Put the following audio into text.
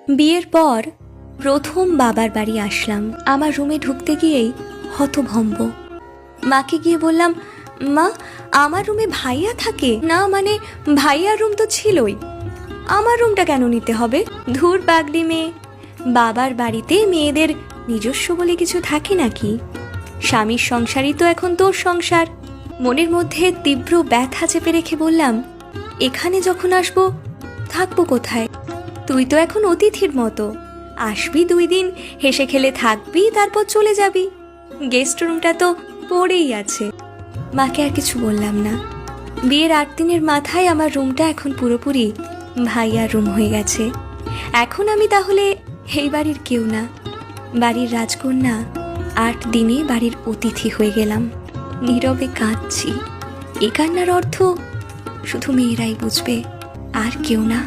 বিয়ের পর প্রথম বাবার বাড়ি আসলাম। আমার রুমে ঢুকতে গিয়েই হতভম্ব। মাকে গিয়ে বললাম, মা, আমার রুমে ভাইয়া থাকে না? মানে ভাইয়ার রুম তো ছিলই, আমার রুমটা কেন নিতে হবে? ধুর পাগলি মেয়ে, বাবার বাড়িতে মেয়েদের নিজস্ব বলে কিছু থাকে নাকি? স্বামীর সংসারই তো এখন তোর সংসার। মনের মধ্যে তীব্র ব্যথা চেপে রেখে বললাম, এখানে যখন আসবো থাকবো কোথায়? তুই তো এখন অতিথির মতো, আসবি 2 দিন, হেসে খেলে থাকবি, তারপর চলে যাবি। গেস্ট রুমটা তো পড়েই আছে। মাকে আর কিছু বললাম না। বিয়ের 8 দিনের মাথায় আমার রুমটা এখন পুরোপুরি ভাইয়ার রুম হয়ে গেছে। এখন আমি তাহলে এই বাড়ির কেউ না, বাড়ির রাজকন্যা। 8 দিনে বাড়ির অতিথি হয়ে গেলাম। নীরবে কাঁদছি। এ কান্নার অর্থ শুধু মেয়েরাই বুঝবে, আর কেউ না।